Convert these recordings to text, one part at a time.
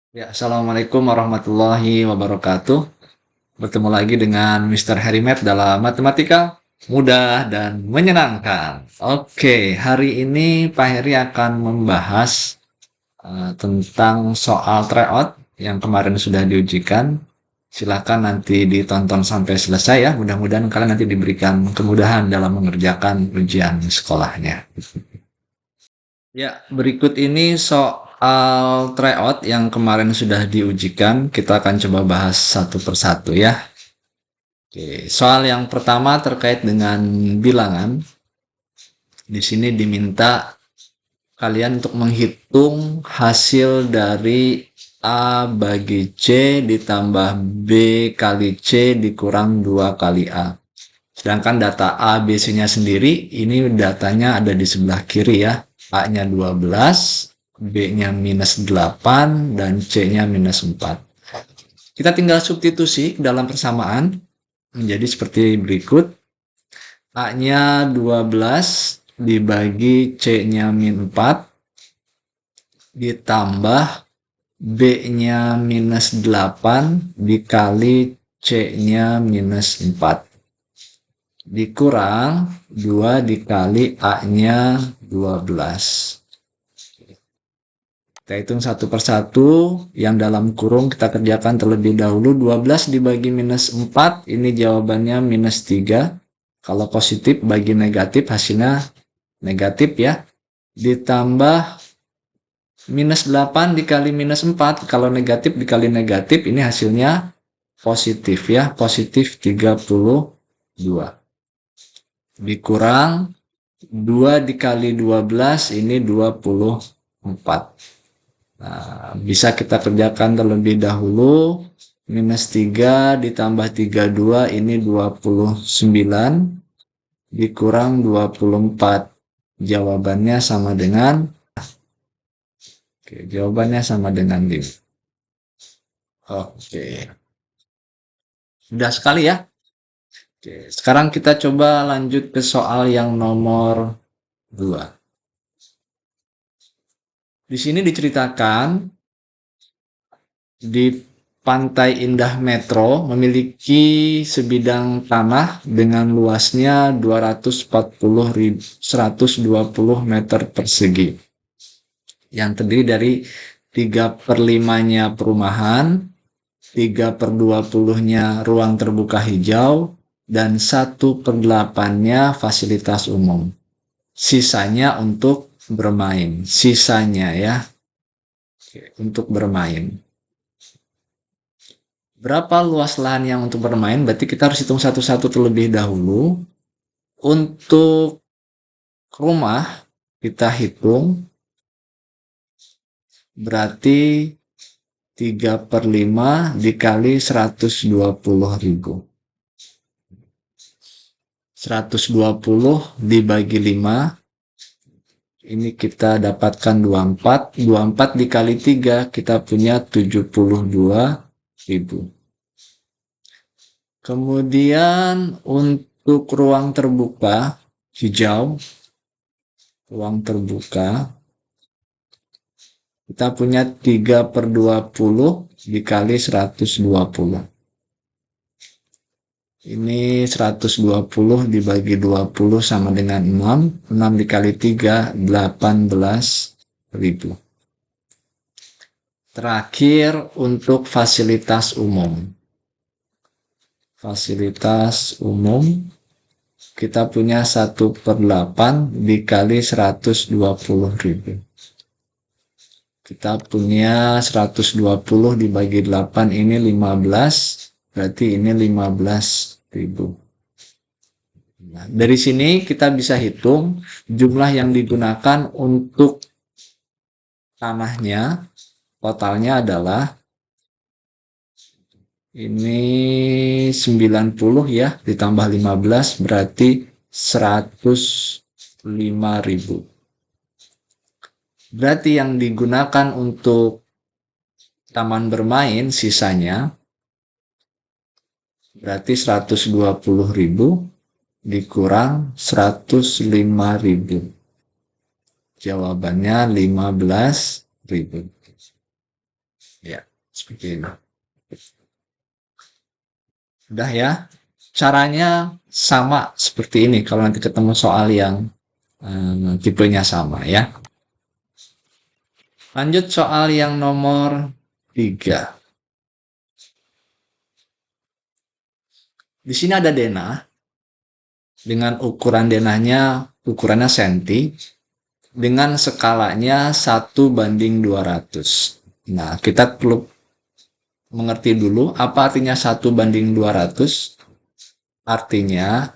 Ya, Assalamualaikum warahmatullahi wabarakatuh. Bertemu lagi dengan Mr. Herimet dalam matematika mudah dan menyenangkan. Oke, hari ini Pak Heri akan membahas tentang soal tryout yang kemarin sudah diujikan. Silakan nanti ditonton sampai selesai ya. Mudah-mudahan kalian nanti diberikan kemudahan dalam mengerjakan ujian sekolahnya. Ya, berikut ini soal tryout yang kemarin sudah diujikan. Kita akan coba bahas satu persatu ya. Oke, soal yang pertama terkait dengan bilangan. Di sini diminta kalian untuk menghitung hasil dari A bagi C ditambah B kali C dikurang 2 kali A. Sedangkan data A, B, C-nya sendiri, ini datanya ada di sebelah kiri ya. A-nya 12, B-nya minus 8, dan C-nya minus 4. Kita tinggal substitusi dalam persamaan menjadi seperti berikut. A-nya 12 dibagi C-nya min 4 ditambah B-nya minus 8 dikali C-nya minus 4 dikurang 2 dikali A-nya 12. Kita hitung satu persatu. Yang dalam kurung kita kerjakan terlebih dahulu. 12 dibagi minus 4, ini jawabannya minus 3. Kalau positif bagi negatif hasilnya negatif ya. Ditambah minus 8 dikali minus 4, kalau negatif dikali negatif ini hasilnya positif ya, positif 32. Dikurang 2 dikali 12 ini 24. Nah, bisa kita kerjakan terlebih dahulu. Minus 3 ditambah 32 ini 29 dikurang 24. Jawabannya sama dengan jawabannya sama dengan 5. Oke. Sudah sekali ya. Oke, sekarang kita coba lanjut ke soal yang nomor 2. Di sini diceritakan di Pantai Indah Metro memiliki sebidang tanah dengan luasnya 120 meter persegi yang terdiri dari 3/5-nya perumahan, 3/20-nya ruang terbuka hijau, dan 1/8-nya fasilitas umum. Sisanya untuk bermain. Sisanya ya, untuk bermain. Berapa luas lahan yang untuk bermain? Berarti kita harus hitung satu-satu terlebih dahulu. Untuk rumah kita hitung berarti 3/5 dikali 120.000. 120 dibagi 5, ini kita dapatkan 24. 24 dikali 3, kita punya 72.000. Kemudian untuk ruang terbuka hijau, ruang terbuka, kita punya 3/20 dikali 120. Ini 120 dibagi 20 sama dengan 6. 6 dikali 3, 18.000. Terakhir untuk fasilitas umum. Fasilitas umum kita punya 1/8 dikali 120.000. Kita punya 120 dibagi 8 ini 15, berarti ini 15.000. Nah, dari sini kita bisa hitung jumlah yang digunakan untuk tanahnya. Totalnya adalah ini 90 ya, ditambah 15 berarti 105.000. Berarti yang digunakan untuk taman bermain sisanya berarti 120.000 dikurang 105.000. Jawabannya 15.000. Ya, seperti ini. Udah ya. Caranya sama seperti ini kalau nanti ketemu soal yang tipenya sama ya. Lanjut soal yang nomor 3. Di sini ada denah dengan ukuran denahnya ukurannya senti dengan skalanya 1:200. Nah, kita perlu mengerti dulu apa artinya 1:200. Artinya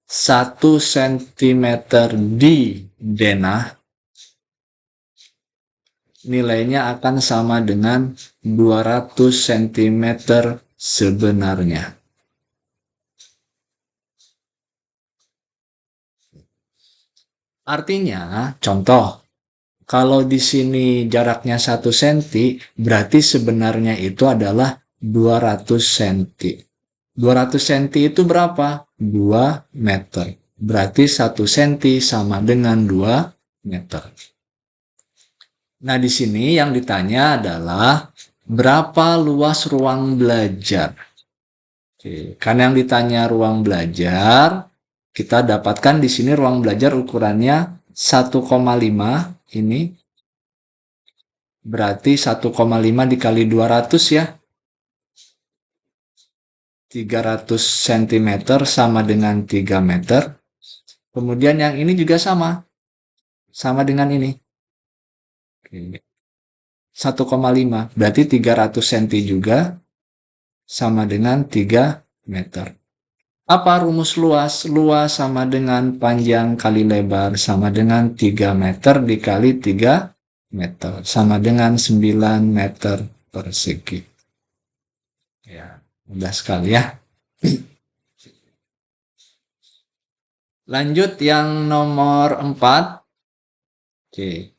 1 cm di denah nilainya akan sama dengan 200 cm sebenarnya. Artinya, contoh, kalau di sini jaraknya 1 cm, berarti sebenarnya itu adalah 200 cm. 200 cm itu berapa? 2 meter. Berarti 1 cm sama dengan 2 meter. Nah, di sini yang ditanya adalah berapa luas ruang belajar? Oke, karena yang ditanya ruang belajar, kita dapatkan di sini ruang belajar ukurannya 1,5 ini. Berarti 1,5 dikali 200 ya. 300 cm sama dengan 3 meter. Kemudian yang ini juga sama. Sama dengan ini. 1,5. Berarti 300 cm juga sama dengan 3 meter. Apa rumus luas? Luas sama dengan panjang kali lebar sama dengan 3 meter dikali 3 meter. Sama dengan 9 meter persegi. Ya, mudah sekali ya. Lanjut yang nomor 4. Oke.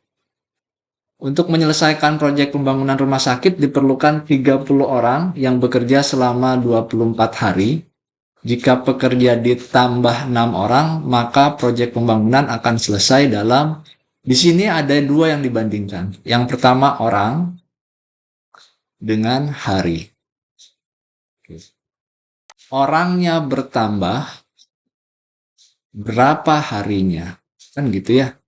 Untuk menyelesaikan proyek pembangunan rumah sakit diperlukan 30 orang yang bekerja selama 24 hari. Jika pekerja ditambah 6 orang, maka proyek pembangunan akan selesai dalam, di sini ada 2 yang dibandingkan. Yang pertama orang dengan hari. Orangnya bertambah, berapa harinya? Kan gitu ya.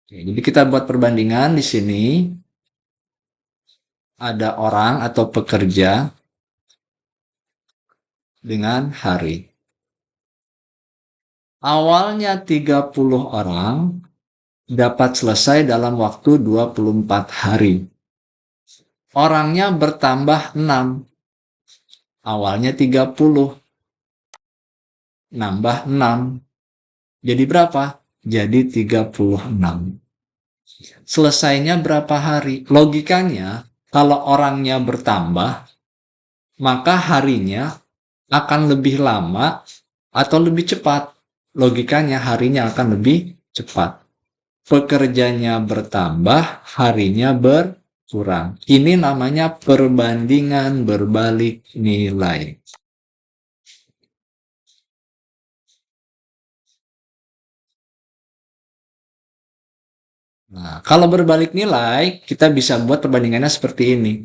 Oke, jadi kita buat perbandingan di sini. Ada orang atau pekerja dengan hari. Awalnya 30 orang dapat selesai dalam waktu 24 hari. Orangnya bertambah 6. Awalnya 30. Nambah 6. Jadi berapa? Jadi 36. Selesainya berapa hari? Logikanya, kalau orangnya bertambah, maka harinya akan lebih lama atau lebih cepat. Logikanya harinya akan lebih cepat. Pekerjanya bertambah, harinya berkurang. Ini namanya perbandingan berbalik nilai. Nah, kalau berbalik nilai, kita bisa buat perbandingannya seperti ini.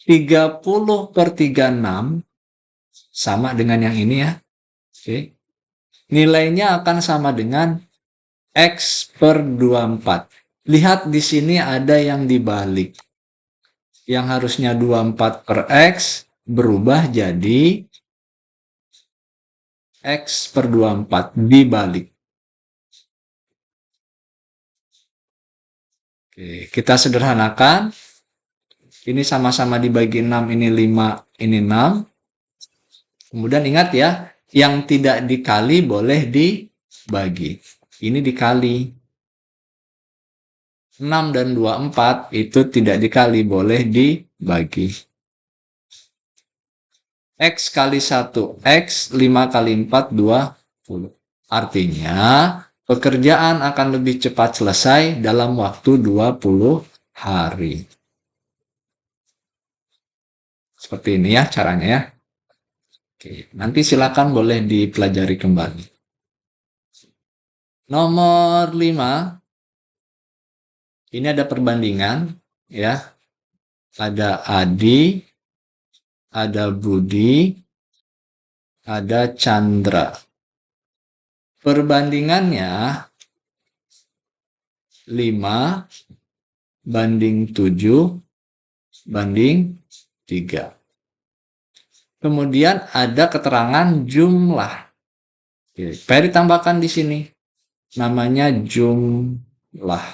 30/36 sama dengan yang ini ya. Oke. Nilainya akan sama dengan X/24. Lihat di sini ada yang dibalik. Yang harusnya 24/X berubah jadi X/24 dibalik. Oke, kita sederhanakan. Ini sama-sama dibagi 6, ini 5, ini 6. Kemudian ingat ya, yang tidak dikali boleh dibagi. Ini dikali. 6 dan 24 itu tidak dikali, boleh dibagi. X kali 1, X 5 kali 4, 20. Artinya, pekerjaan akan lebih cepat selesai dalam waktu 20 hari. Seperti ini ya caranya ya. Oke, nanti silakan boleh dipelajari kembali. Nomor 5. Ini ada perbandingan ya. ada Adi, ada Budi, ada Chandra. Perbandingannya 5 banding 7 banding 3. Kemudian ada keterangan jumlah. Peri tambahkan di sini. Namanya jumlah.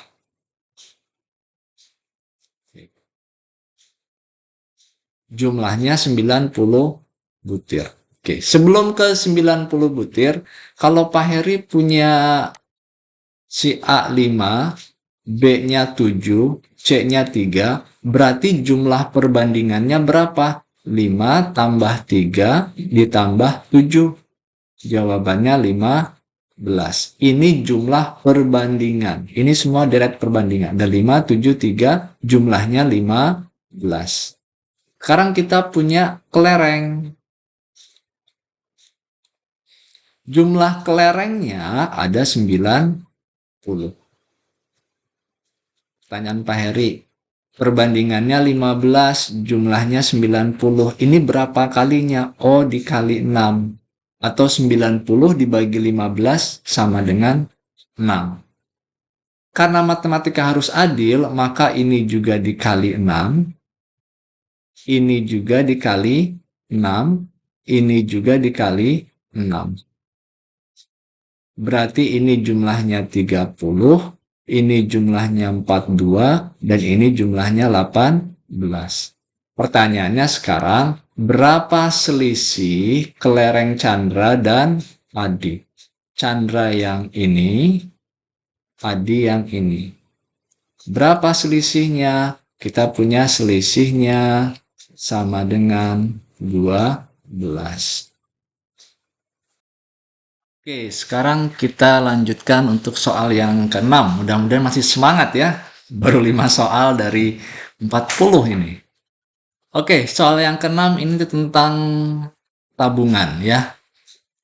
Jumlahnya 90 butir. Oke, sebelum ke 90 butir, kalau Pak Heri punya si A 5, B-nya 7, C-nya 3, berarti jumlah perbandingannya berapa? 5 tambah 3 ditambah 7. Jawabannya 15. Ini jumlah perbandingan. Ini semua deret perbandingan. Ada 5, 7, 3, jumlahnya 15. Sekarang kita punya kelereng. Jumlah kelerengnya ada 90. Pertanyaan Pak Heri. Perbandingannya 15, jumlahnya 90. Ini berapa kalinya? Oh, dikali 6. Atau 90 dibagi 15 sama dengan 6. Karena matematika harus adil, maka ini juga dikali 6. Ini juga dikali 6. Ini juga dikali 6. Berarti ini jumlahnya 30. Ini jumlahnya 42, dan ini jumlahnya 18. Pertanyaannya sekarang, berapa selisih kelereng Chandra dan Adi? Chandra yang ini, Adi yang ini. Berapa selisihnya? Kita punya selisihnya sama dengan 12. Oke, sekarang kita lanjutkan untuk soal yang ke-6. Mudah-mudahan masih semangat ya. Baru 5 soal dari 40 ini. Oke, soal yang ke-6 ini tentang tabungan ya.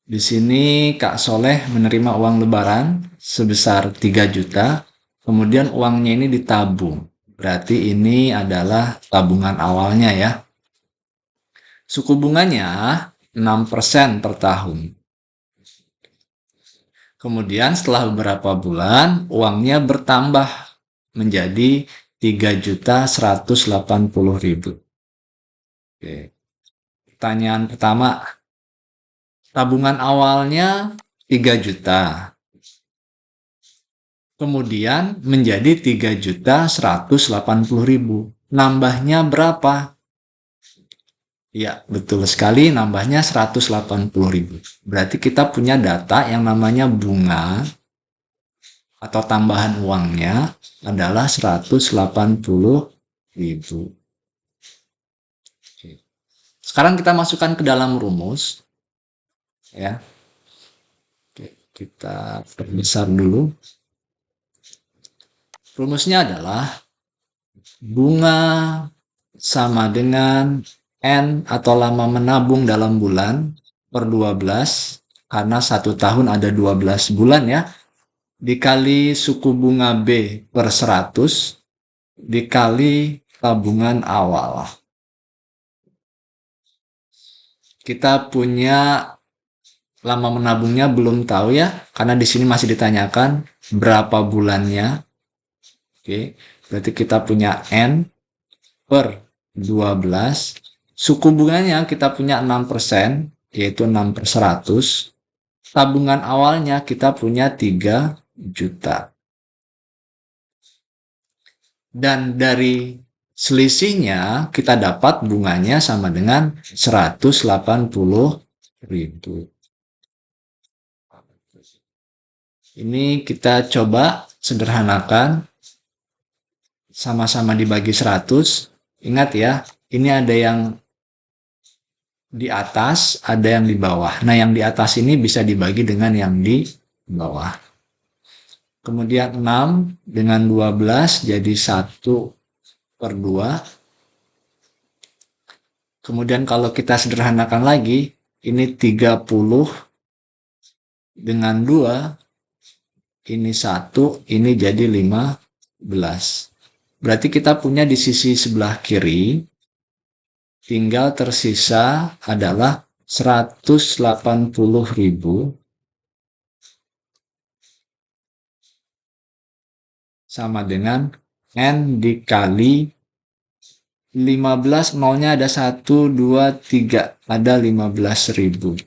Di sini Kak Soleh menerima uang lebaran sebesar 3 juta. Kemudian uangnya ini ditabung. Berarti ini adalah tabungan awalnya ya. Suku bunganya 6% per tahun. Kemudian setelah beberapa bulan, uangnya bertambah menjadi 3.180.000. Oke. Pertanyaan pertama, tabungan awalnya 3 juta. Kemudian menjadi 3.180.000. Nambahnya berapa? Ya, betul sekali, nambahnya 180.000. Berarti kita punya data yang namanya bunga atau tambahan uangnya adalah 180.000. Sekarang kita masukkan ke dalam rumus. Ya. Oke, kita perbesar dulu. Rumusnya adalah bunga sama dengan N atau lama menabung dalam bulan per 12, karena 1 tahun ada 12 bulan ya, dikali suku bunga B per 100, dikali tabungan awal. Kita punya lama menabungnya belum tahu ya, karena di sini masih ditanyakan berapa bulannya. Oke, berarti kita punya N per 12. Suku bunganya kita punya 6%, yaitu 6 per 100. Tabungan awalnya kita punya 3 juta. Dan dari selisihnya kita dapat bunganya sama dengan 180.000. Ini kita coba sederhanakan. Sama-sama dibagi 100. Ingat ya, ini ada yang di atas, ada yang di bawah. Nah, yang di atas ini bisa dibagi dengan yang di bawah. Kemudian 6 dengan 12 jadi 1 per 2. Kemudian kalau kita sederhanakan lagi, ini 30 dengan 2, ini 1, ini jadi 15. Berarti kita punya di sisi sebelah kiri, tinggal tersisa adalah 180.000 sama dengan N dikali 15, nolnya ada 1, 2, 3, ada 15.000.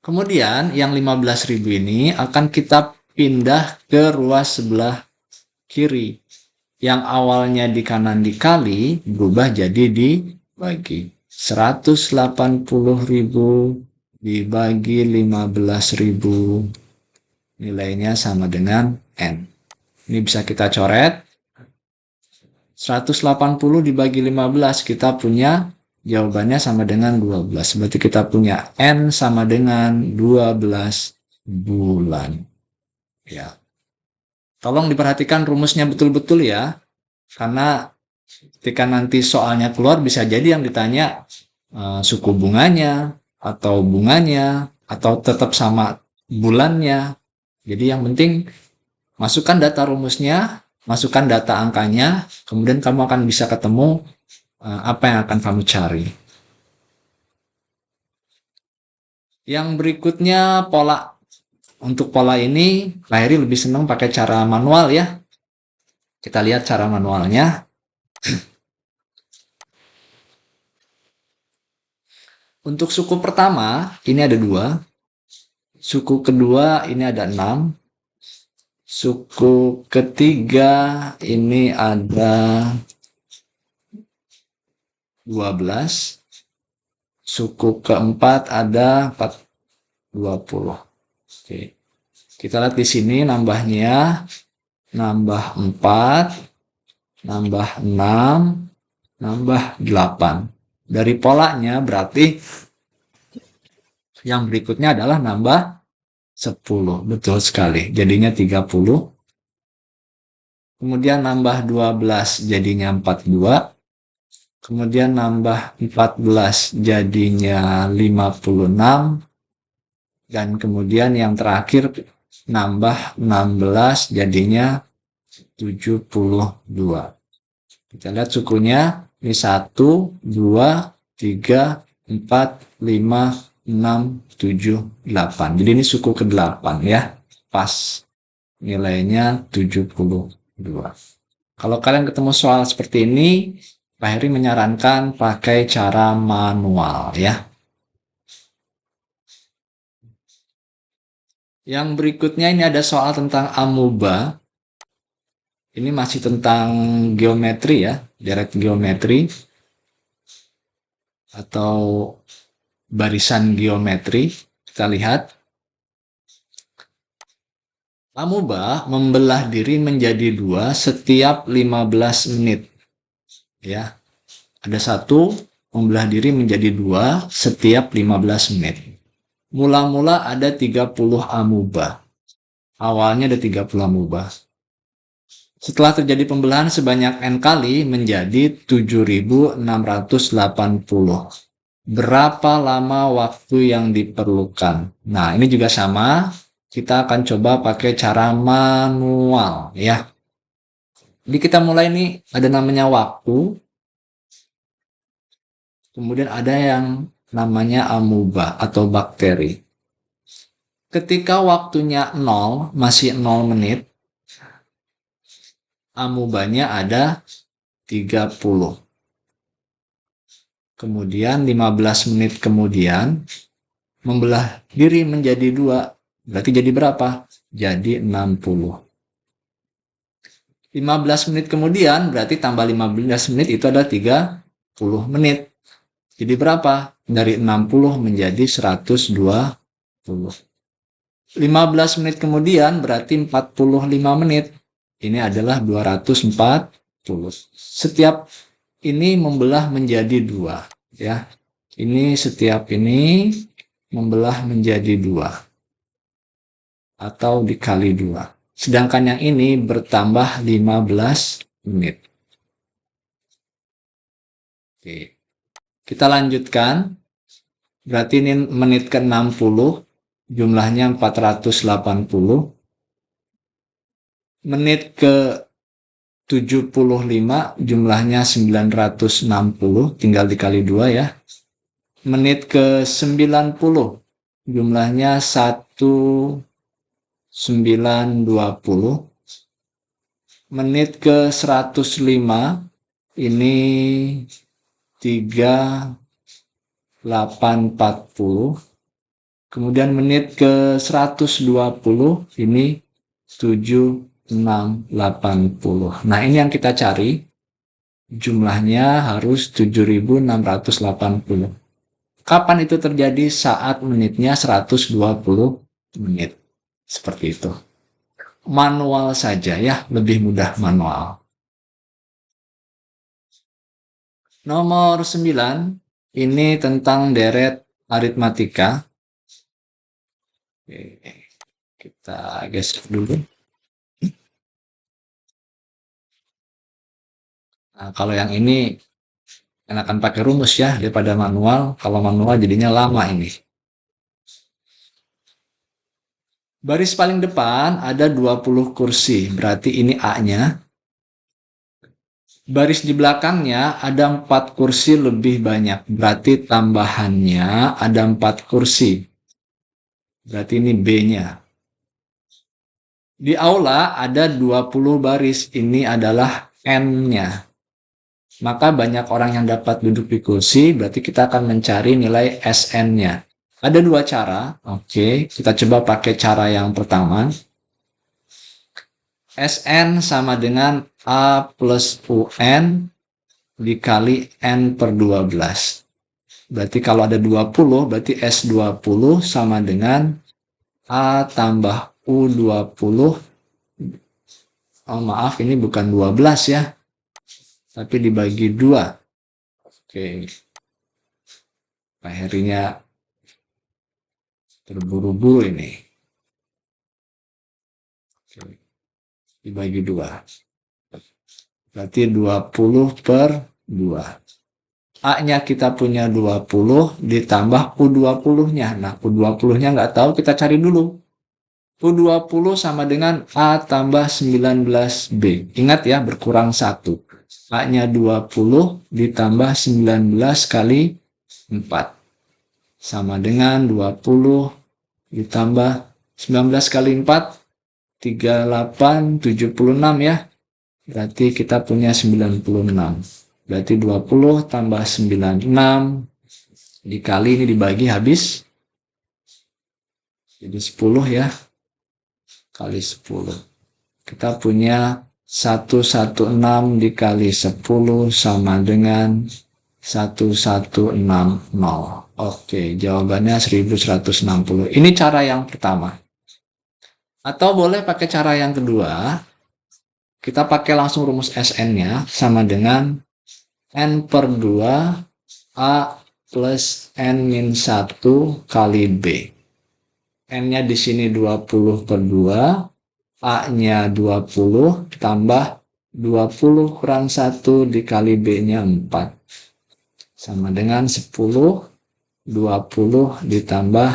Kemudian yang 15.000 ini akan kita pindah ke ruas sebelah kiri. Yang awalnya di kanan dikali berubah jadi dibagi. 180.000 dibagi 15.000. Nilainya sama dengan N. Ini bisa kita coret. 180 dibagi 15, kita punya jawabannya sama dengan 12. Berarti kita punya N sama dengan 12 bulan. Ya. Tolong diperhatikan rumusnya betul-betul ya. Karena ketika nanti soalnya keluar bisa jadi yang ditanya suku bunganya atau bunganya atau tetap sama bulannya. Jadi yang penting masukkan data rumusnya, masukkan data angkanya, kemudian kamu akan bisa ketemu apa yang akan kamu cari. Yang berikutnya pola. Untuk pola ini, Pak Heri lebih senang pakai cara manual ya. Kita lihat cara manualnya. Untuk suku pertama, ini ada 2. Suku kedua, ini ada 6. Suku ketiga, ini ada 12. Suku keempat ada 20. Oke. Kita lihat di sini nambahnya, nambah 4, nambah 6, nambah 8. Dari polanya berarti yang berikutnya adalah nambah 10. Betul sekali. Jadinya 30. Kemudian nambah 12 jadinya 42. Kemudian nambah 14 jadinya 56. Dan kemudian yang terakhir nambah 16 jadinya 72. Kita lihat sukunya. Ini 1, 2, 3, 4, 5, 6, 7, 8. Jadi ini suku ke-8 ya. Pas. Nilainya 72. Kalau kalian ketemu soal seperti ini, Pak Heri menyarankan pakai cara manual ya. Yang berikutnya ini ada soal tentang amuba. Ini masih tentang geometri ya, deret geometri atau barisan geometri. Kita lihat. Amuba membelah diri menjadi 2 setiap 15 menit. Ya. Ada 1 membelah diri menjadi 2 setiap 15 menit. Mula-mula ada 30 amuba. Awalnya ada 30 amuba. Setelah terjadi pembelahan sebanyak N kali menjadi 7.680. Berapa lama waktu yang diperlukan? Nah, ini juga sama. Kita akan coba pakai cara manual ya. Jadi kita mulai nih, ada namanya waktu. Kemudian ada yang namanya amuba atau bakteri. Ketika waktunya 0, masih 0 menit, amubanya ada 30. Kemudian 15 menit kemudian membelah diri menjadi 2. Berarti jadi berapa? Jadi 60. 15 menit kemudian berarti tambah 15 menit itu ada 30 menit. Jadi berapa? Dari 60 menjadi 120. 15 menit kemudian berarti 45 menit. Ini adalah 240. Setiap ini membelah menjadi 2 ya. Ini setiap ini membelah menjadi 2 atau dikali 2. Sedangkan yang ini bertambah 15 menit. Oke. Kita lanjutkan. Berarti ini menit ke-60, jumlahnya 480. Menit ke 75 jumlahnya 960, tinggal dikali 2 ya. Menit ke 90 jumlahnya 1920. Menit ke 105 ini 3840. Kemudian menit ke 120 ini 7680. Nah, ini yang kita cari. Jumlahnya harus 7680. Kapan itu terjadi? Saat menitnya 120 menit. Seperti itu. Manual saja ya, lebih mudah manual. Nomor 9, ini tentang deret aritmatika. Oke, kita geser dulu. Nah, kalau yang ini enakan pakai rumus ya daripada manual. Kalau manual jadinya lama ini. Baris paling depan ada 20 kursi, berarti ini A-nya. Baris di belakangnya ada 4 kursi lebih banyak, berarti tambahannya ada 4 kursi. Berarti ini B-nya. Di aula ada 20 baris, ini adalah N-nya. Maka banyak orang yang dapat duduk di kursi, berarti kita akan mencari nilai SN-nya. Ada dua cara, oke. Kita coba pakai cara yang pertama. SN sama dengan A plus UN dikali N per 12. Berarti kalau ada 20, berarti S20 sama dengan A tambah U20. Oh maaf, ini bukan 12 ya. Tapi dibagi 2. Oke. Pak Herinya terburu-buru ini. Oke. Dibagi 2. Berarti 20 per 2. A-nya kita punya 20 ditambah U20-nya. Nah, U20-nya nggak tahu, kita cari dulu. U20 sama dengan A tambah 19B. Ingat ya, berkurang 1. A-nya 20 ditambah 19 kali 4. Sama dengan 20 ditambah 19 kali 4, 38, 76 ya. Berarti kita punya 96. Berarti 20 tambah 96 dikali ini dibagi habis. Jadi 10 ya. Kali 10. Kita punya 116 dikali 10 sama dengan 1160. Oke, jawabannya 1160. Ini cara yang pertama. Atau boleh pakai cara yang kedua. Kita pakai langsung rumus SN-nya sama dengan N per 2 A plus N min 1 kali B. N-nya di sini 20 per 2, A-nya 20 tambah 20 kurang 1 dikali B-nya 4. Sama dengan 10, 20 ditambah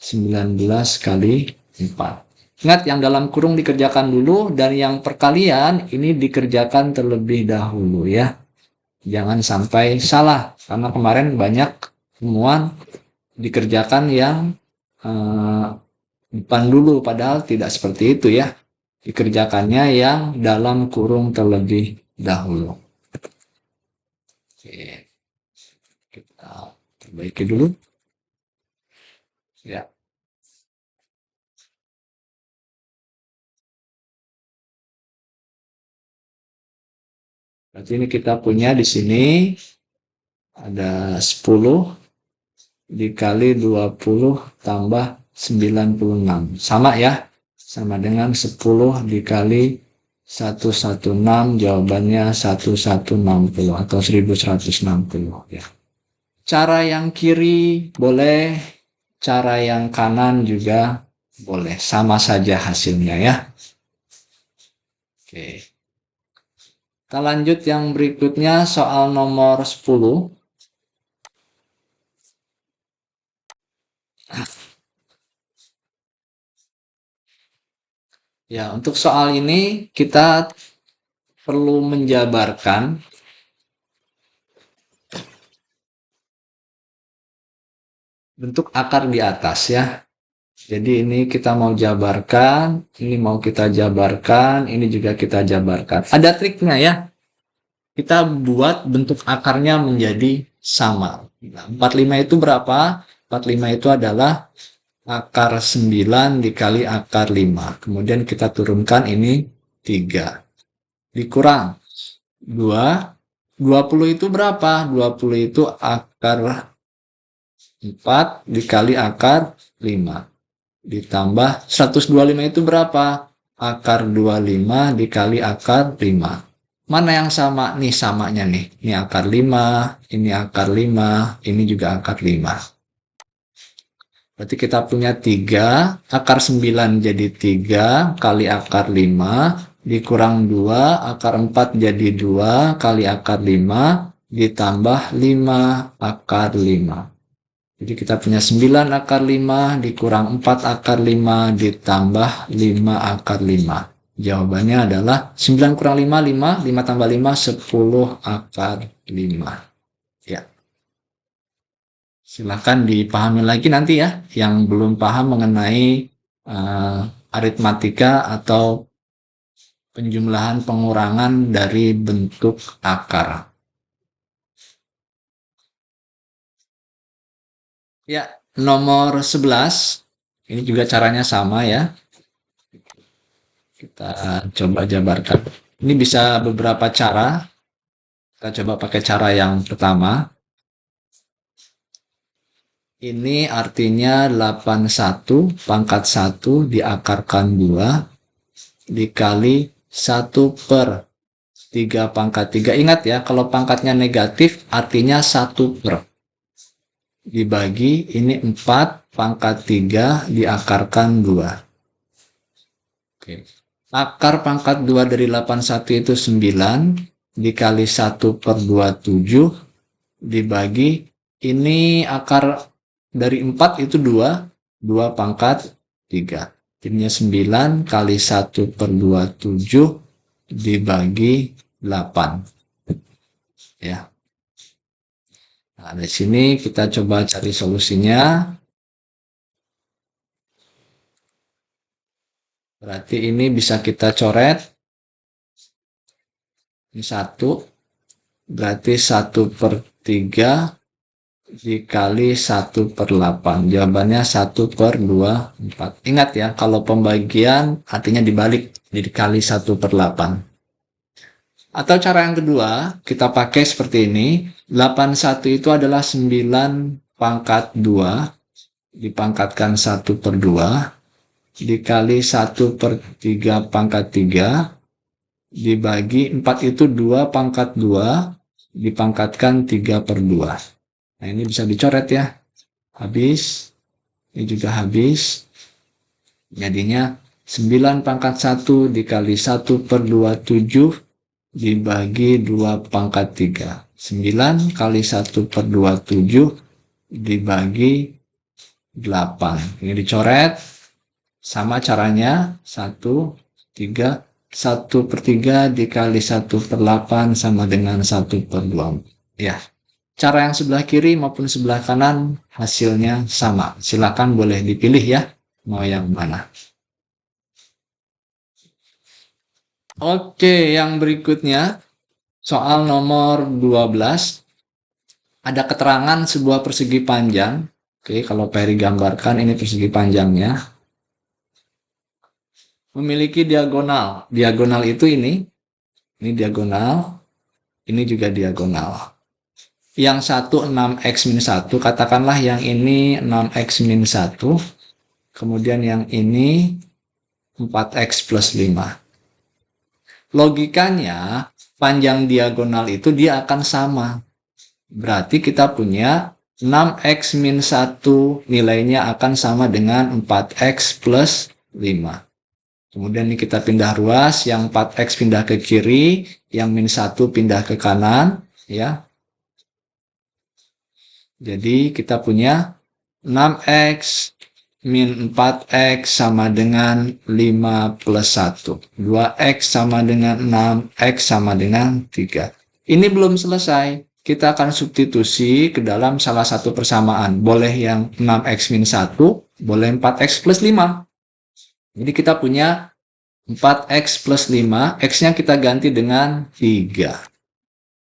19 kali 4. Ingat, yang dalam kurung dikerjakan dulu dan yang perkalian ini dikerjakan terlebih dahulu ya. Jangan sampai salah, karena kemarin banyak temuan dikerjakan yang depan dulu, padahal tidak seperti itu ya. Dikerjakannya yang dalam kurung terlebih dahulu. Oke, kita perbaiki dulu. Ya. Berarti ini kita punya di sini ada 10 dikali 20 tambah 96. Sama ya. Sama dengan 10 dikali 116, jawabannya 1160 atau 1160 ya. Cara yang kiri boleh, cara yang kanan juga boleh. Sama saja hasilnya ya. Oke. Kita lanjut yang berikutnya, soal nomor 10. Ya, untuk soal ini kita perlu menjabarkan bentuk akar di atas ya. Jadi ini kita mau jabarkan, ini mau kita jabarkan, ini juga kita jabarkan. Ada triknya ya. Kita buat bentuk akarnya menjadi sama. Nah, 45 itu berapa? 45 itu adalah akar 9 dikali akar 5. Kemudian kita turunkan ini 3. Dikurang 2. 20 itu berapa? 20 itu akar 4 dikali akar 5. Ditambah 125 itu berapa? Akar 25 dikali akar 5. Mana yang sama? Nih samanya nih. Ini akar 5, ini akar 5, ini juga akar 5. Berarti kita punya 3, akar 9 jadi 3 kali akar 5, dikurang 2, akar 4 jadi 2 kali akar 5, ditambah 5 akar 5. Jadi kita punya 9 akar 5, dikurang 4 akar 5, ditambah 5 akar 5. Jawabannya adalah 9 kurang 5, 5, 5 tambah 5, 10 akar 5. Ya. Silahkan dipahami lagi nanti ya, yang belum paham mengenai aritmatika atau penjumlahan pengurangan dari bentuk akar. Ya, nomor 11, ini juga caranya sama ya. Kita coba jabarkan. Ini bisa beberapa cara. Kita coba pakai cara yang pertama. Ini artinya 81 pangkat 1 diakarkan 2 dikali 1 per 3 pangkat 3. Ingat ya, kalau pangkatnya negatif artinya 1 per. Dibagi ini 4 pangkat 3 diakarkan 2. Oke. Akar pangkat 2 dari 81 itu 9, dikali 1 per 27, dibagi, ini akar dari 4 itu 2, 2 pangkat 3. Jadinya 9 kali 1 per 27, dibagi 8. Ya. Nah, di sini kita coba cari solusinya. Berarti ini bisa kita coret. Ini 1. Berarti 1 per 3 dikali 1 per 8. Jawabannya 1 per 2, 4. Ingat ya, kalau pembagian artinya dibalik. Jadi kali 1 per 8. Atau cara yang kedua, kita pakai seperti ini. 81 itu adalah 9 pangkat 2. Dipangkatkan 1 per 2. Dikali 1 per 3 pangkat 3, dibagi 4 itu 2 pangkat 2, dipangkatkan 3 per 2. Nah ini bisa dicoret ya, habis, ini juga habis, jadinya 9 pangkat 1 dikali 1 per 27, dibagi 2 pangkat 3. 9 kali 1 per 27, dibagi 8. Ini dicoret. Sama caranya, 1, 3, 1 per 3 dikali 1 per 8 sama dengan 1 per 2. Ya, cara yang sebelah kiri maupun sebelah kanan hasilnya sama. Silakan boleh dipilih ya, mau yang mana. Oke, yang berikutnya, soal nomor 12. Ada keterangan sebuah persegi panjang. Oke, kalau Peri gambarkan ini persegi panjangnya. Memiliki diagonal. Diagonal itu ini diagonal, ini juga diagonal. Yang satu 6x-1, katakanlah yang ini 6x-1, kemudian yang ini 4x plus 5. Logikanya, panjang diagonal itu dia akan sama. Berarti kita punya 6x-1 nilainya akan sama dengan 4x plus 5. Kemudian ini kita pindah ruas, yang 4x pindah ke kiri, yang min 1 pindah ke kanan, ya. Jadi kita punya 6x min 4x sama dengan 5 plus 1. 2x sama dengan 6, x sama dengan 3. Ini belum selesai. Kita akan substitusi ke dalam salah satu persamaan. Boleh yang 6x min 1, boleh 4x plus 5. Jadi kita punya 4x plus 5, x-nya kita ganti dengan 3.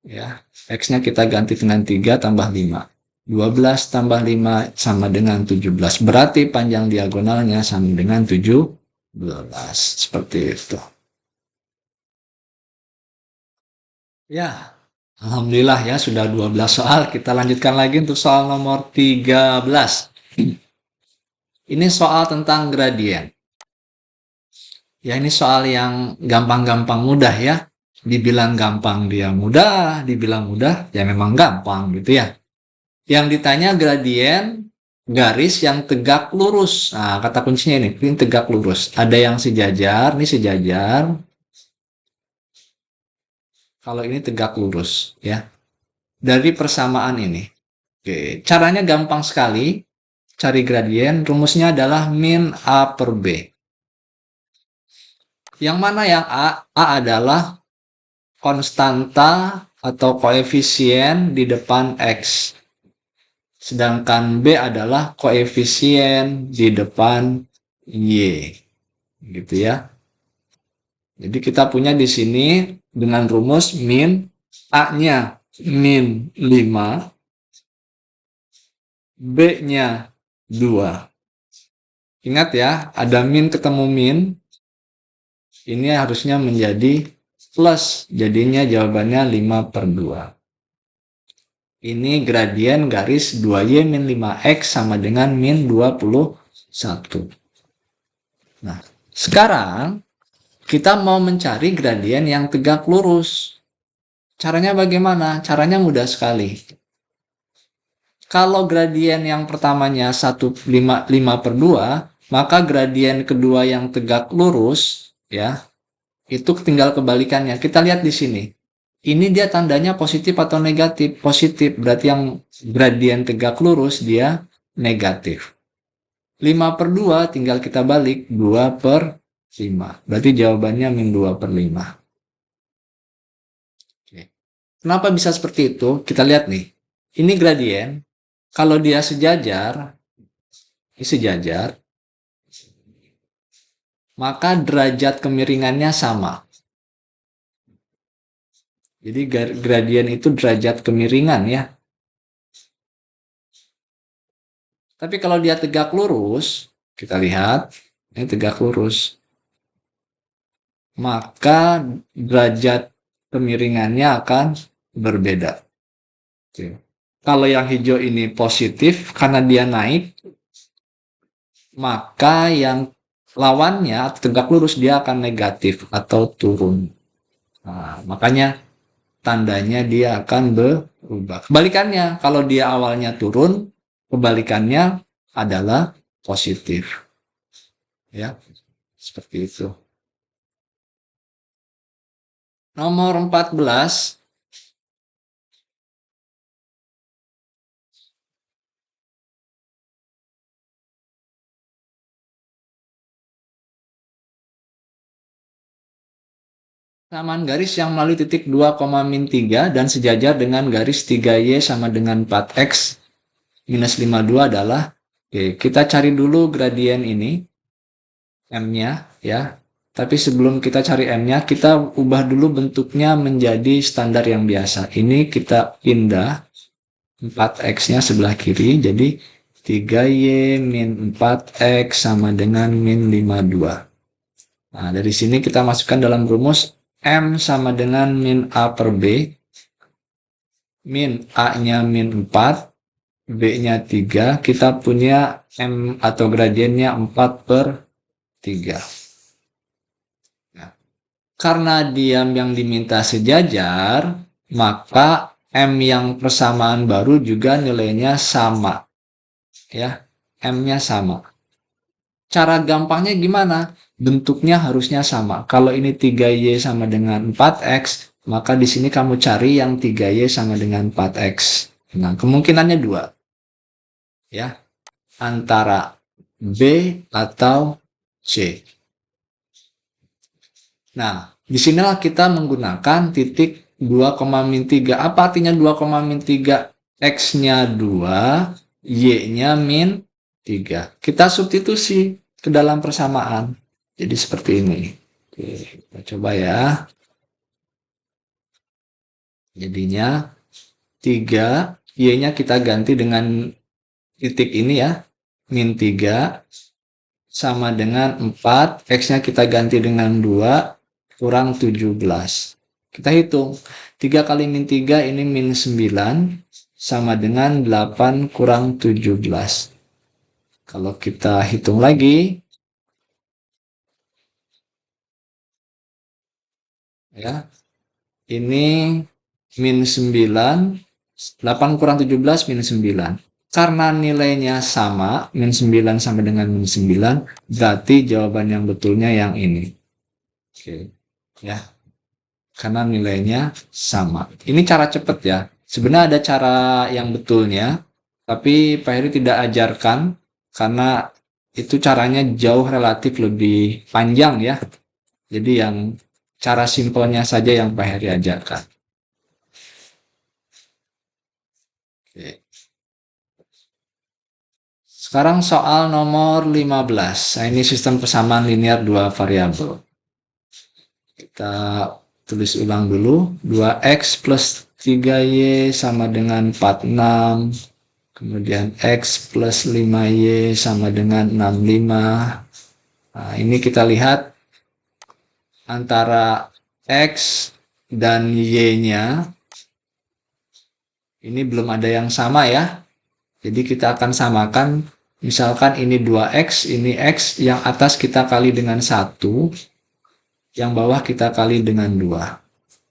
Ya, x-nya kita ganti dengan 3 tambah 5. 12 tambah 5 sama dengan 17. Berarti panjang diagonalnya sama dengan 17. Seperti itu. Ya, alhamdulillah ya sudah 12 soal. Kita lanjutkan lagi untuk soal nomor 13. Ini soal tentang gradien. Ya, ini soal yang gampang-gampang mudah ya. Dibilang gampang dia mudah, dibilang mudah ya memang gampang gitu ya. Yang ditanya gradien garis yang tegak lurus. Nah, kata kuncinya ini tegak lurus. Ada yang sejajar, ini sejajar. Kalau ini tegak lurus, ya. Dari persamaan ini. Oke, caranya gampang sekali. Cari gradien, rumusnya adalah min A per B. Yang mana yang A? A adalah konstanta atau koefisien di depan X. Sedangkan B adalah koefisien di depan Y. Gitu ya. Jadi kita punya di sini dengan rumus min A-nya min 5, B-nya 2. Ingat ya, ada min ketemu min. Ini harusnya menjadi plus. Jadinya jawabannya 5 per 2. Ini gradien garis 2y min 5x sama dengan min 21. Nah, sekarang kita mau mencari gradien yang tegak lurus. Caranya bagaimana? Caranya mudah sekali. Kalau gradien yang pertamanya 5 per 2, maka gradien kedua yang tegak lurus, ya, itu tinggal kebalikannya. Kita lihat di sini. Ini dia tandanya positif atau negatif? Positif, berarti yang gradien tegak lurus dia negatif. 5 per 2 tinggal kita balik, 2 per 5. Berarti jawabannya min 2 per 5. Oke. Kenapa bisa seperti itu? Kita lihat nih. Ini gradien. Kalau dia sejajar, ini sejajar, maka derajat kemiringannya sama. Jadi gradien itu derajat kemiringan ya. Tapi kalau dia tegak lurus, kita lihat, ini tegak lurus. Maka derajat kemiringannya akan berbeda. Oke. Kalau yang hijau ini positif, karena dia naik, maka yang lawannya tegak lurus dia akan negatif atau turun. Nah, makanya tandanya dia akan berubah. Kebalikannya, kalau dia awalnya turun, kebalikannya adalah positif. Ya, seperti itu. Nomor 14. Samaan garis yang melalui titik 2, min 3 dan sejajar dengan garis 3y sama dengan 4x minus 52 adalah, oke, kita cari dulu gradien ini, m-nya ya. Tapi sebelum kita cari m-nya, kita ubah dulu bentuknya menjadi standar yang biasa. Ini kita pindah 4x-nya sebelah kiri, jadi 3y min 4x sama dengan min 52. Nah, dari sini kita masukkan dalam rumus M sama dengan min A per B. Min A-nya min 4, B-nya 3. Kita punya M atau gradiennya 4 per 3. Nah, karena dia yang diminta sejajar, maka M yang persamaan baru juga nilainya sama. Ya, M-nya sama. Cara gampangnya gimana? Bentuknya harusnya sama. Kalau ini 3y sama dengan 4x, maka di sini kamu cari yang 3y sama dengan 4x. Nah, kemungkinannya 2. Ya. Antara B, atau C. Nah, disinilah kita menggunakan titik 2,-3. Apa artinya 2,-3? X-nya 2, Y-nya min 3. Kita substitusi ke dalam persamaan. Jadi seperti ini. Oke, kita coba ya. Jadinya 3, Y-nya kita ganti dengan titik ini ya. Min 3 sama dengan 4, X-nya kita ganti dengan 2, kurang 17. Kita hitung. 3 kali min 3 ini min 9, sama dengan 8 kurang 17. Kalau kita hitung lagi, ya, ini min 9, 8 kurang 17 min 9. Karena nilainya sama, min 9 sama dengan min 9, berarti jawaban yang betulnya yang ini. Oke, ya. Karena nilainya sama. Ini cara cepat ya. Sebenarnya ada cara yang betulnya, tapi Pak Heri tidak ajarkan karena itu caranya jauh relatif lebih panjang ya. Jadi yang cara simpelnya saja yang Pak Heri ajarkan. Oke. Sekarang soal nomor 15. Nah, ini sistem persamaan linear dua variabel. Kita tulis ulang dulu. 2x plus 3y sama dengan 46. Kemudian x plus 5y sama dengan 65. Nah, ini kita lihat antara x dan y-nya ini belum ada yang sama ya. Jadi kita akan samakan, misalkan ini 2x, ini x, yang atas kita kali dengan 1, yang bawah kita kali dengan 2.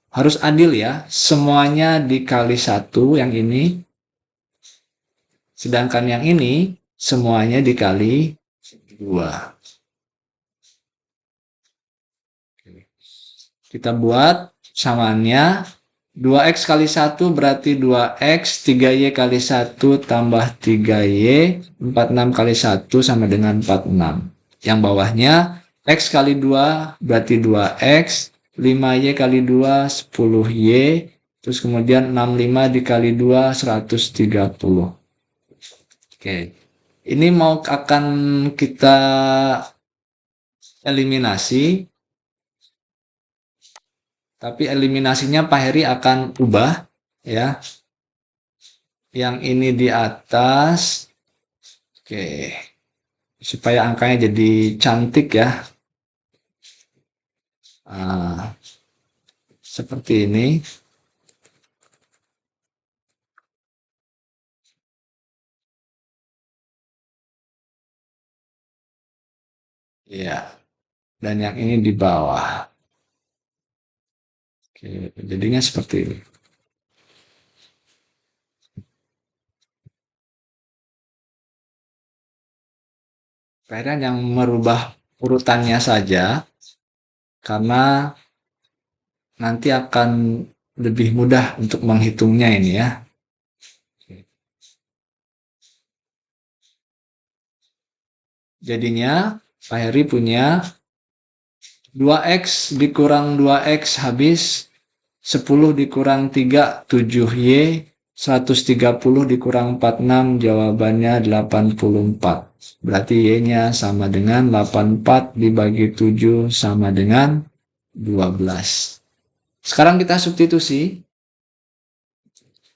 Harus adil ya, semuanya dikali 1 yang ini, sedangkan yang ini semuanya dikali 2. Kita buat samaannya, 2x kali 1 berarti 2x, 3y kali 1 tambah 3y, 46 kali 1 sama dengan 46. Yang bawahnya, x kali 2 berarti 2x, 5y kali 2, 10y, terus kemudian 65 dikali 2, 130. Oke, ini mau akan kita eliminasi. Tapi eliminasinya Pak Heri akan ubah ya. Yang ini di atas. Oke. Supaya angkanya jadi cantik ya. Nah, seperti ini. Ya. Dan yang ini di bawah. Oke, jadinya seperti ini. Kemudian yang merubah urutannya saja, karena nanti akan lebih mudah untuk menghitungnya ini ya. Jadinya Pak Heri punya 2x dikurang 2x habis, 10 dikurang 3, 7y, 130 dikurang 46, jawabannya 84. Berarti y-nya sama dengan 84 dibagi 7 sama dengan 12. Sekarang kita substitusi.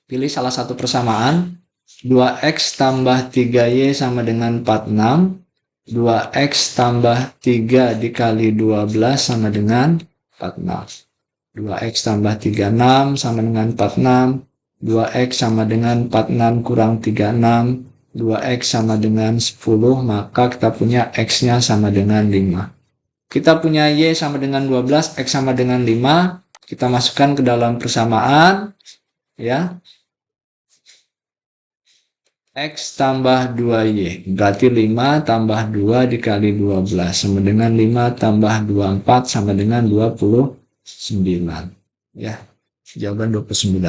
Pilih salah satu persamaan. 2x tambah 3y sama dengan 46. 2x tambah 3 dikali 12 sama dengan 46. 2x tambah 36 sama dengan 46. 2x sama dengan 46 kurang 36. 2x sama dengan 10, maka kita punya x-nya sama dengan 5. Kita punya y sama dengan 12, x sama dengan 5. Kita masukkan ke dalam persamaan. Ya, x tambah 2y, berarti 5 tambah 2 dikali 12, sama dengan 5 tambah 24, sama dengan 29. Ya, jawaban 29.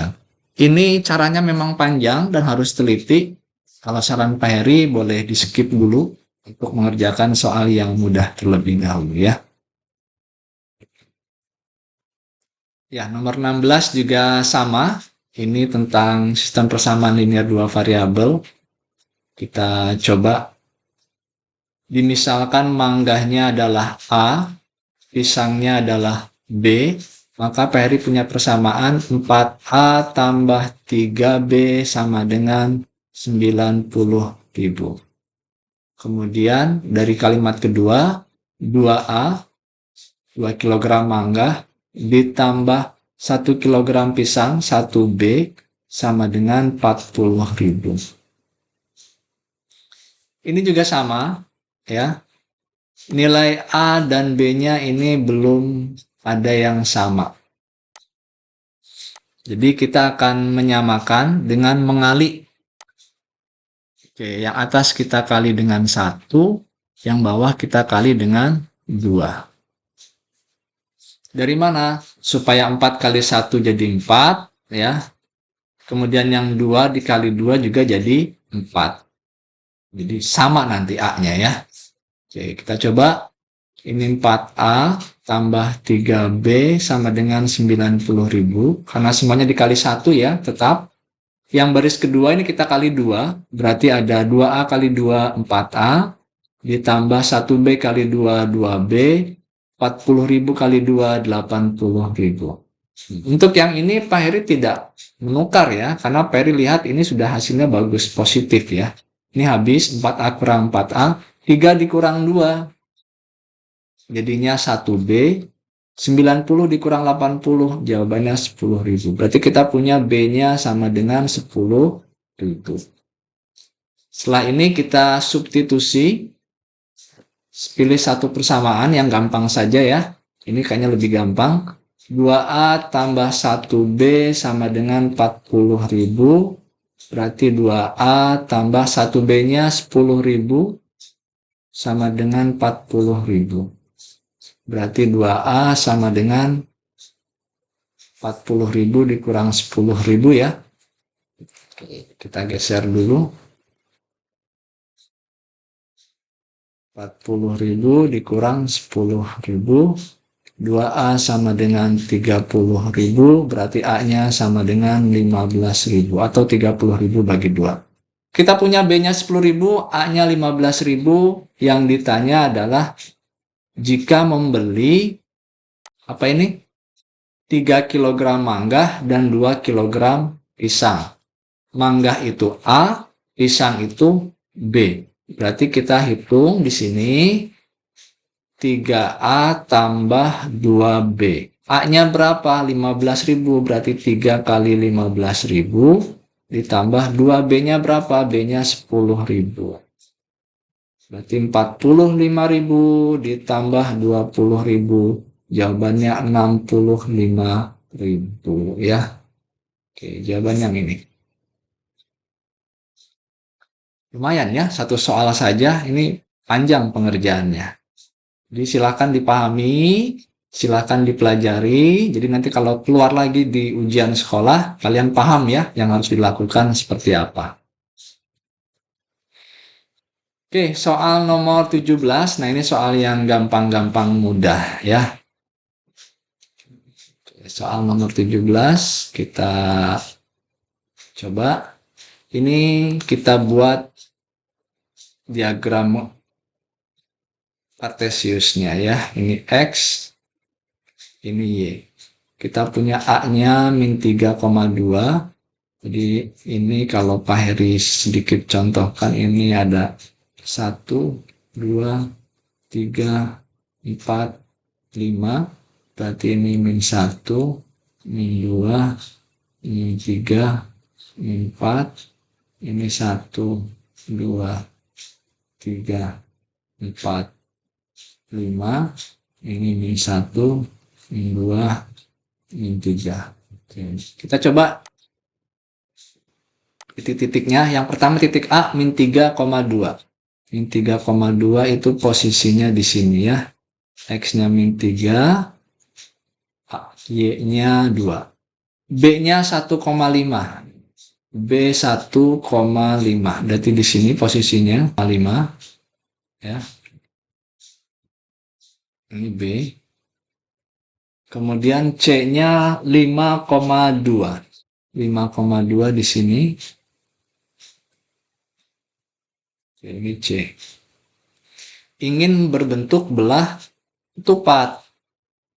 Ini caranya memang panjang dan harus teliti. Kalau saran Pak Heri boleh di skip dulu, untuk mengerjakan soal yang mudah terlebih dahulu ya. Ya, nomor 16 juga sama. Ini tentang sistem persamaan linear dua variabel. Kita coba. Dimisalkan manggahnya adalah A, pisangnya adalah B, maka Peri punya persamaan 4A tambah 3B sama dengan 90.000. Kemudian dari kalimat kedua, 2A, 2 kg mangga, ditambah 1 kg pisang, 1B, sama dengan 40.000. Ini juga sama, ya. Nilai A dan B-nya ini belum ada yang sama. Jadi kita akan menyamakan dengan mengali. Oke, yang atas kita kali dengan 1, yang bawah kita kali dengan 2. Dari mana? Supaya 4 kali 1 jadi 4, ya. Kemudian yang 2 dikali 2 juga jadi 4. Jadi sama nanti A-nya ya. Oke, kita coba. Ini 4A tambah 3B sama dengan 90.000. Karena semuanya dikali 1 ya, tetap. Yang baris kedua ini kita kali 2. Berarti ada 2A kali 2, 4A. Ditambah 1B kali 2, 2B. 40.000 kali 2, 80.000. Untuk yang ini Pak Heri tidak menukar ya. Karena Pak Heri lihat ini sudah hasilnya bagus, positif ya. Ini habis 4A kurang 4A. 3 dikurang 2. Jadinya 1B, 90 dikurang 80, jawabannya 10.000. Berarti kita punya B-nya sama dengan 10.000. Setelah ini kita substitusi, pilih satu persamaan yang gampang saja ya. Ini kayaknya lebih gampang. 2A tambah 1B sama dengan 40.000. Berarti 2A tambah 1B-nya 10.000 sama dengan 40.000. Berarti 2A sama dengan 40.000 dikurang 10.000 ya. Kita geser dulu. 40.000 dikurang 10.000. 2A sama dengan 30.000. Berarti A-nya sama dengan 15.000 atau 30.000 bagi 2. Kita punya B-nya 10.000, A-nya 15.000. Yang ditanya adalah jika membeli apa ini? 3 kg mangga dan 2 kg pisang. Mangga itu A, pisang itu B. Berarti kita hitung di sini 3A tambah 2B. A-nya berapa? 15.000. Berarti 3 kali 15.000 ditambah 2B-nya berapa? B-nya 10.000. Berarti 45.000 ditambah 20.000. Jawabannya 65.000 ya. Oke, jawaban yang ini. Lumayan ya, satu soal saja. Ini panjang pengerjaannya. Jadi silakan dipahami, silakan dipelajari. Jadi nanti kalau keluar lagi di ujian sekolah, kalian paham ya yang harus dilakukan seperti apa. Oke, soal nomor 17. Nah, ini soal yang gampang-gampang mudah ya. Soal nomor 17 kita coba. Ini kita buat diagram kartesiusnya ya. Ini X, ini Y. Kita punya A-nya min 3,2. Jadi ini kalau Pak Heri sedikit contohkan, ini ada 1, 2, 3, 4, 5. Berarti ini min 1, min 2, min 3, min 4. Ini 1, 2, 3, 4, 5. Ini min 1, min 2, min 3. Oke. Kita coba titik-titiknya. Yang pertama titik A min 3,2. Min 3,2 itu posisinya di sini ya. X-nya min 3, Y-nya 2. B-nya 1,5. B 1,5. Berarti di sini posisinya 5. ya. Ini B. Kemudian C-nya 5,2. 5,2 di sini. Ini C. Ingin berbentuk belah tupat.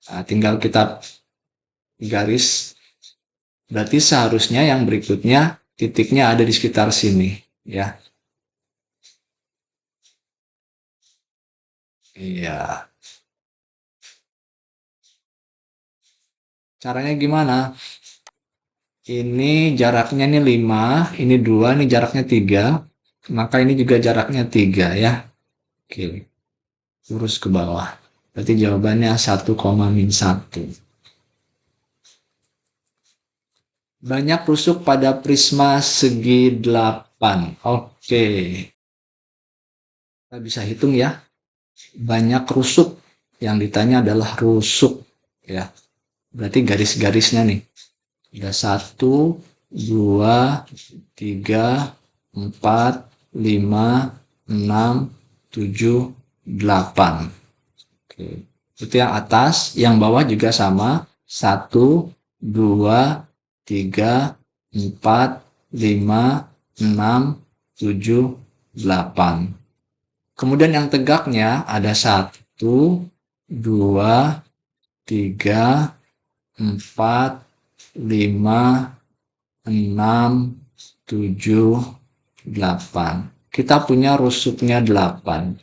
Nah, tinggal kita garis. Berarti seharusnya yang berikutnya titiknya ada di sekitar sini, ya. Iya. Caranya gimana? Ini jaraknya ini 5, ini 2, ini jaraknya 3. Maka ini juga jaraknya 3 ya. Oke. Lurus ke bawah. Berarti jawabannya 1,-1. Banyak rusuk pada prisma segi 8. Oke. Kita bisa hitung ya. Banyak rusuk. Yang ditanya adalah rusuk. Ya. Berarti garis-garisnya nih. Ada 1, 2, 3, 4, 5, 6, 7, 8. Oke. Itu yang atas, yang bawah juga sama. 1, 2, 3, 4, 5, 6, 7, 8. Kemudian yang tegaknya ada 1, 2, 3, 4, 5, 6, 7, 8. Kita punya rusuknya 8.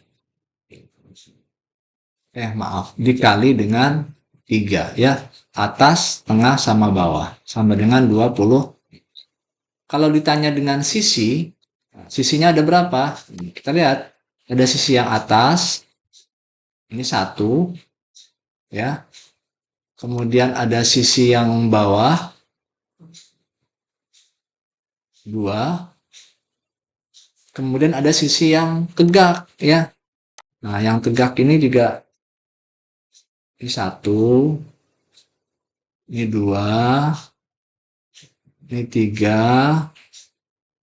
Maaf, dikali dengan 3 ya. Atas, tengah, sama bawah. Sama dengan 20. Kalau ditanya dengan sisi, sisinya ada berapa? Kita lihat. Ada sisi yang atas. Ini 1. Ya. Kemudian ada sisi yang bawah. 2. Kemudian ada sisi yang tegak. Ya. Nah, yang tegak ini juga ini 1, ini 2, ini 3,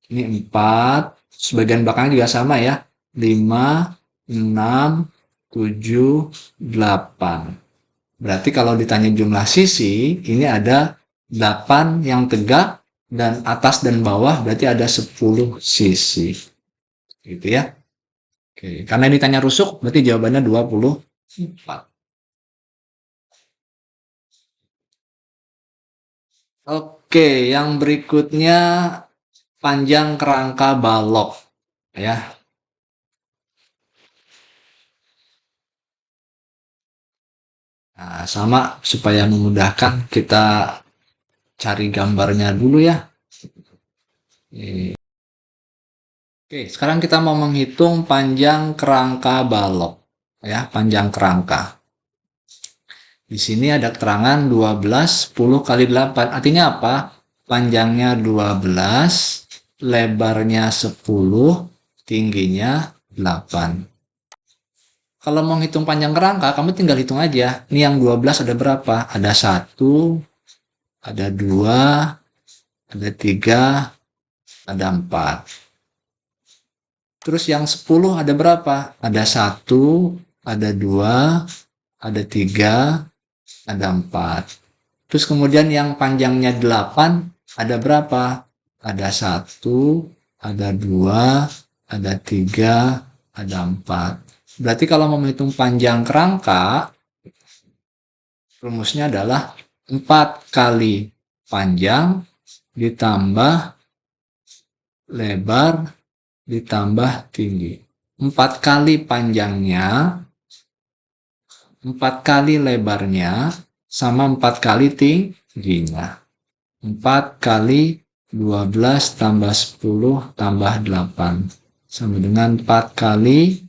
ini 4, sebagian belakangnya juga sama ya, 5, 6, 7, 8. Berarti kalau ditanya jumlah sisi, ini ada 8 yang tegak, dan atas dan bawah berarti ada 10 sisi. Gitu ya. Oke, karena ini ditanya rusuk, berarti jawabannya 24. Oke, yang berikutnya panjang kerangka balok ya. Nah, sama supaya memudahkan kita cari gambarnya dulu ya. Oke, sekarang kita mau menghitung panjang kerangka balok ya, panjang kerangka. Di sini ada keterangan 12 10 kali 8. Artinya apa? Panjangnya 12, lebarnya 10, tingginya 8. Kalau mau hitung panjang kerangka, kamu tinggal hitung aja. Ini yang 12 ada berapa? Ada 1, ada 2, ada 3, ada 4. Terus yang 10 ada berapa? Ada 1, ada 2, ada 3, ada 4. Terus kemudian yang panjangnya 8 ada berapa? Ada 1, ada 2, ada 3, ada 4. Berarti kalau mau menghitung panjang kerangka, rumusnya adalah 4 kali panjang ditambah lebar ditambah tinggi. 4 kali panjangnya, 4 kali lebarnya, sama 4 kali tingginya. 4 kali 12 tambah 10 tambah 8. Sama dengan 4 kali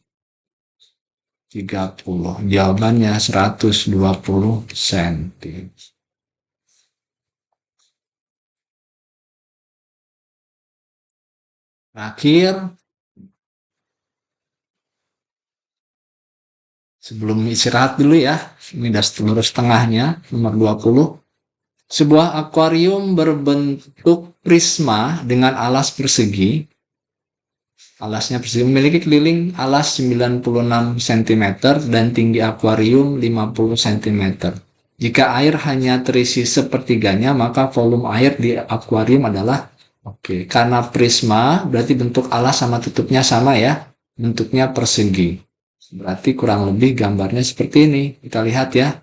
30. Jawabannya 120 cm. Terakhir, sebelum istirahat dulu ya, ini udah lurus tengahnya, nomor 20. Sebuah akuarium berbentuk prisma dengan alas persegi. Alasnya persegi, memiliki keliling alas 96 cm dan tinggi akuarium 50 cm. Jika air hanya terisi sepertiganya, maka volume air di akuarium adalah oke. Karena prisma, berarti bentuk alas sama tutupnya sama ya. Bentuknya persegi. Berarti kurang lebih gambarnya seperti ini. Kita lihat ya.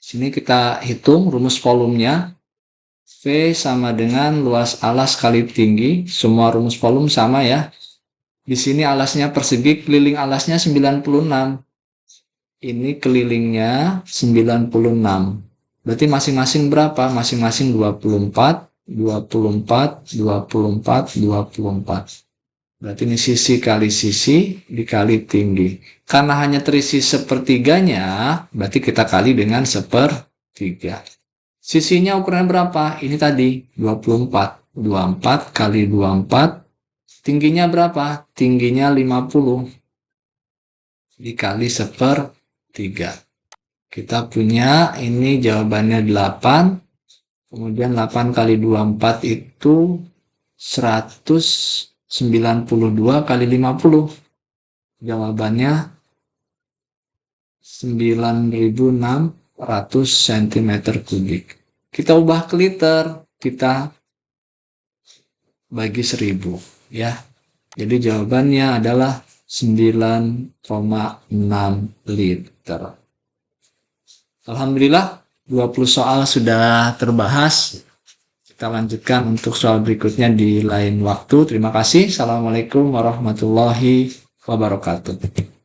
Sini kita hitung rumus volumenya. V sama dengan luas alas kali tinggi. Semua rumus volume sama ya. Di sini alasnya persegi, keliling alasnya 96. Ini kelilingnya 96. Berarti masing-masing berapa? Masing-masing 24, 24, 24, 24. Berarti ini sisi kali sisi dikali tinggi. Karena hanya terisi sepertiganya, berarti kita kali dengan sepertiga. Sisinya ukuran berapa? Ini tadi 24. 24 kali 24. Tingginya berapa? Tingginya 50. Dikali sepertiga. Kita punya ini jawabannya 8. Kemudian 8 kali 24 itu 192 kali 50. Jawabannya 9.600 cm kubik. Kita ubah ke liter, kita bagi 1000 ya. Jadi jawabannya adalah 9,6 liter. Alhamdulillah 20 soal sudah terbahas. Kita lanjutkan untuk soal berikutnya di lain waktu. Terima kasih. Assalamualaikum warahmatullahi wabarakatuh.